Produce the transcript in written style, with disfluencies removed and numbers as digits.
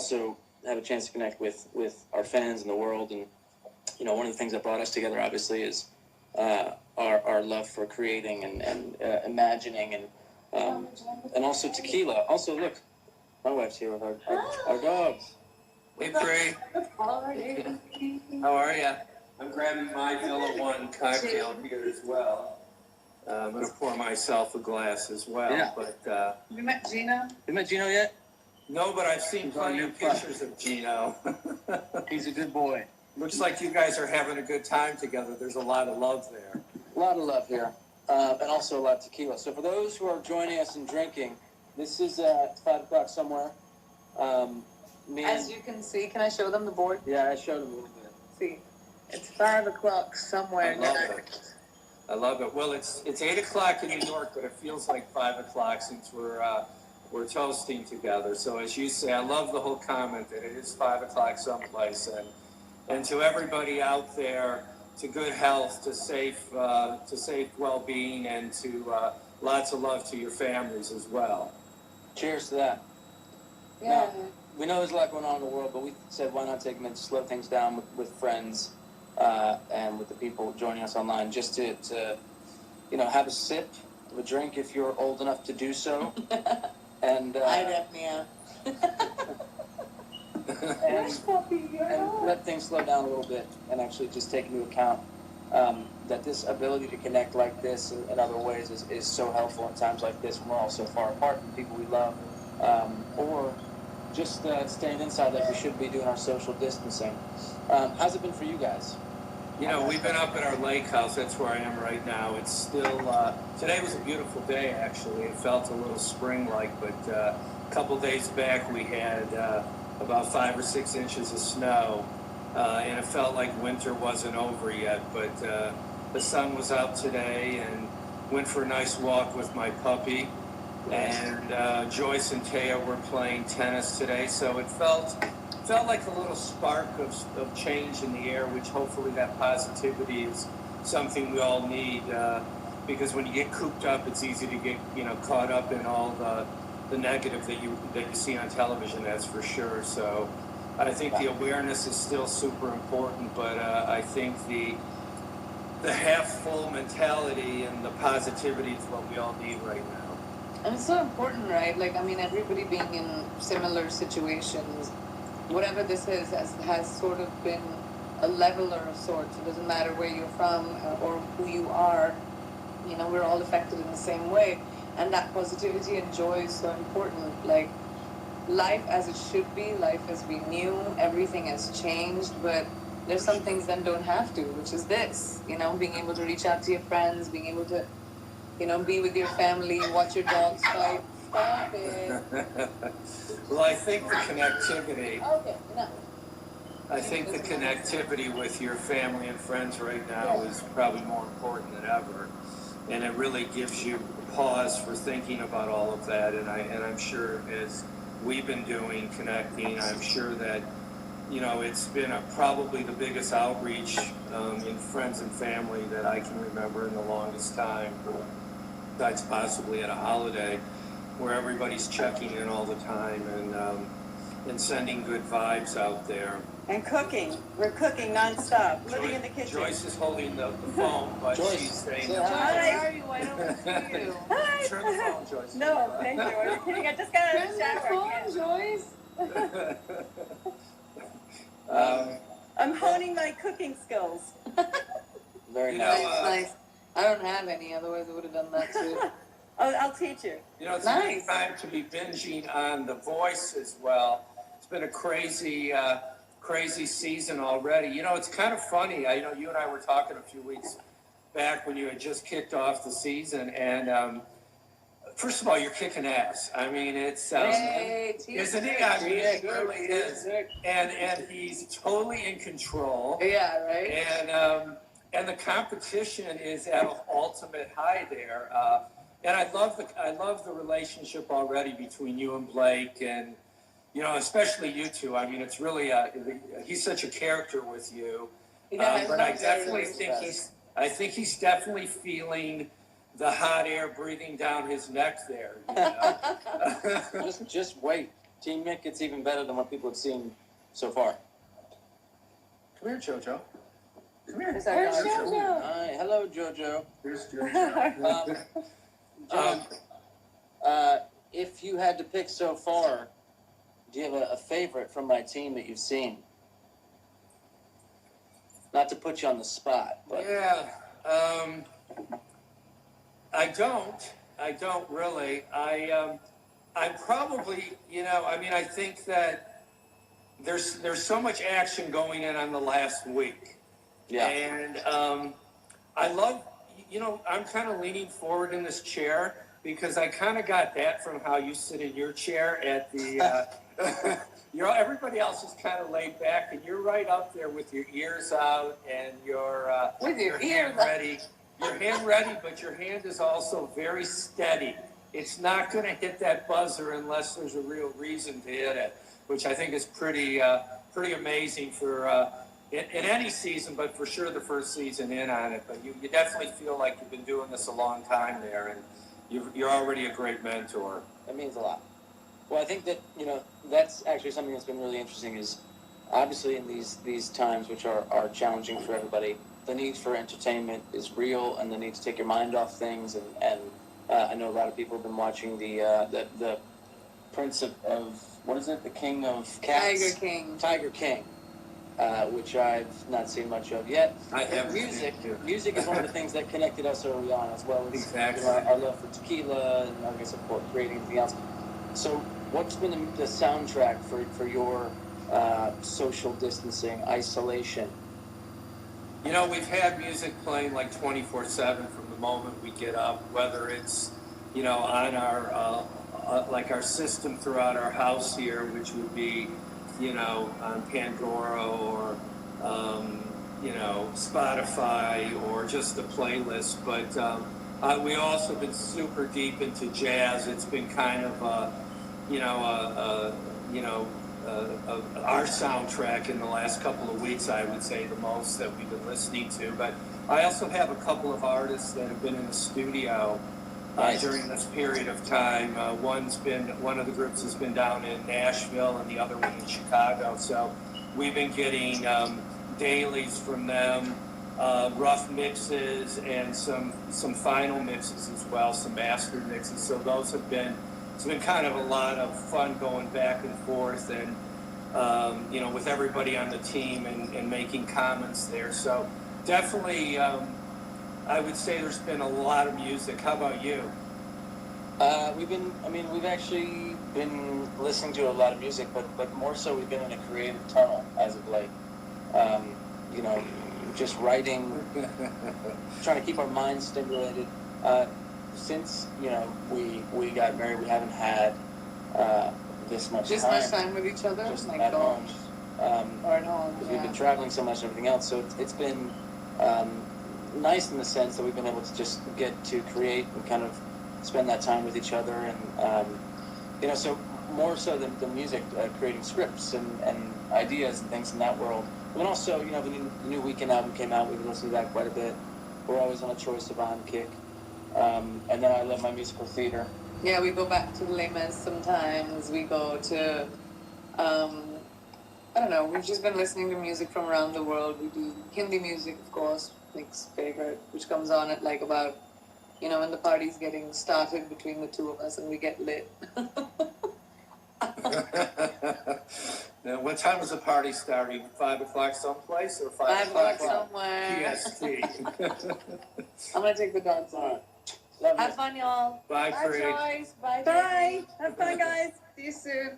also have a chance to connect with our fans and the world. And, you know, one of the things that brought us together, obviously, is our love for creating and imagining and also tequila. Also, look, my wife's here with our dogs. Hey, Pri. How are you? I'm grabbing my Villa One cocktail here as well. I'm going to pour myself a glass as well. Yeah. But You met Gino? You met Gino yet? no, but I've seen plenty of pictures of Gino. He's a good boy. Looks like you guys are having a good time together. There's a lot of love there. A lot of love here, and also a lot of tequila. So for those who are joining us and drinking, this is at 5 o'clock somewhere. As you can see, can I show them the board? Yeah, I showed them a little bit. See, it's 5 o'clock somewhere. I love it. I love it. Well, it's 8 o'clock in New York, but it feels like 5 o'clock since we're toasting together. So as you say, I love the whole comment that it is 5 o'clock someplace, and to everybody out there, to good health, to safe well-being, and to lots of love to your families as well. Cheers to that. Yeah. Now, we know there's a lot going on in the world, but we said why not take a minute to slow things down with friends and with the people joining us online, just to you know, have a sip of a drink if you're old enough to do so. And I definitely am. and let things slow down a little bit and actually just take into account that this ability to connect like this in other ways is so helpful in times like this when we're all so far apart from people we love, or just staying inside like we should be doing our social distancing. How's it been for you guys? You know, we've been up at our lake house. That's where I am right now. It's still, today was a beautiful day, actually. It felt a little spring-like, but a couple days back we had about 5 or 6 inches of snow, and it felt like winter wasn't over yet. But the sun was out today, and went for a nice walk with my puppy. And Joyce and Taya were playing tennis today, so it felt like a little spark of change in the air, which hopefully that positivity is something we all need, because when you get cooped up, it's easy to get, you know, caught up in all the negative that you see on television, that's for sure. So I think the awareness is still super important, but I think the half full mentality and the positivity is what we all need right now. And it's so important, right? Like, I mean, everybody being in similar situations, whatever this is, has sort of been a leveler of sorts. It doesn't matter where you're from or who you are. You know, we're all affected in the same way. And that positivity and joy is so important. Like, life as it should be, life as we knew, everything has changed, but there's some things that don't have to, which is this, you know, being able to reach out to your friends, being able to, you know, be with your family, watch your dogs fight. Stop it. Well, I think the connectivity. Okay, enough. I think the connectivity with your family and friends right now is probably more important than ever, and it really gives you pause for thinking about all of that. And I'm sure, as we've been doing, connecting, I'm sure that, you know, it's been probably the biggest outreach in friends and family that I can remember in the longest time, besides possibly at a holiday, where everybody's checking in all the time and sending good vibes out there. And cooking. We're cooking nonstop. Living in the kitchen. Joyce is holding the phone, but Joyce, she's saying, say Hi, how are you? I don't see you. Hi. turn the phone, Joyce. No, thank you. Are you kidding? I just got out of the Turn shower. that phone, Yes. Joyce. I'm honing my cooking skills. Very You nice. know, Nice. I don't have any, otherwise I would have done that too. I'll teach you. You know, it's a good time to be binging on The Voice as well. It's been a crazy season already. You know, it's kind of funny. I know you and I were talking a few weeks back when you had just kicked off the season, and first of all, you're kicking ass. I mean, it's isn't he? I mean, it really is. And he's totally in control. Yeah, right? And the competition is at an ultimate high there. And I love the relationship already between you and Blake, and, you know, especially you two. I mean, it's really he's such a character with you. Yeah, but I definitely think he's definitely feeling the hot air breathing down his neck there. You know? Just wait. Team Nick, it's even better than what people have seen so far. Come here, Jojo. Come here. Is that Where's right? Jojo? Hi, hello, Jojo. Here's Jojo. If you had to pick so far, do you have a favorite from my team that you've seen? Not to put you on the spot, but Yeah. I don't really. I'm probably, I think that there's so much action going in on the last week. yeah. And I love, I'm kind of leaning forward in this chair because I kind of got that from how you sit in your chair at the, everybody else is kind of laid back and you're right up there with your ears out and With your hand ears out. ready. Your hand ready, but your hand is also very steady. It's not going to hit that buzzer unless there's a real reason to hit it, which I think is pretty amazing for in any season, but for sure the first season in on it. But you definitely feel like you've been doing this a long time there, and you're already a great mentor. That means a lot. Well, I think that, that's actually something that's been really interesting is obviously in these times, which are challenging for everybody, the need for entertainment is real and the need to take your mind off things. And I know a lot of people have been watching the Prince of what is it? The King of Cats? Tiger King. Which I've not seen much of yet. I have. Music is one of the things that connected us early on, as well as exactly. Our love for tequila and I guess of course creating anything else. So, what's been the soundtrack for your social distancing, isolation? We've had music playing like 24/7 from the moment we get up, whether it's on our like our system throughout our house here, which would be on Pandora or, Spotify or just the playlist. But we also been super deep into jazz. It's been kind of, our soundtrack in the last couple of weeks, I would say the most that we've been listening to. But I also have a couple of artists that have been in the studio during this period of time. One of the groups has been down in Nashville and the other one in Chicago. So we've been getting dailies from them, rough mixes and some final mixes as well, some mastered mixes. So it's been kind of a lot of fun going back and forth and, with everybody on the team and making comments there. So definitely, I would say there's been a lot of music. How about you? We've actually been listening to a lot of music, but more so we've been in a creative tunnel as of late. Just writing, trying to keep our minds stimulated. Since, we got married, we haven't had this much time with each other? just at home. Or at home, We've been traveling so much and everything else, so it's been nice in the sense that we've been able to just get to create and kind of spend that time with each other and so more so than the music, creating scripts and ideas and things in that world. And then also, the new Weekend album came out. We've been listening to that quite a bit. We're always on a Troye Sivan kick. And then I love my musical theater. Yeah, we go back to Les Mis sometimes. We go to, I don't know, we've just been listening to music from around the world. We do Hindi music, of course, Nick's favorite, which comes on at like about, when the party's getting started between the two of us and we get lit. Now, what time is the party starting? 5 o'clock someplace or 5 o'clock somewhere. PST? I'm going to take the dogs on. Love Have it. fun, y'all. Bye, Bye, Craig. Joyce. Bye, Bye. Jamie. Have fun, guys. See you soon.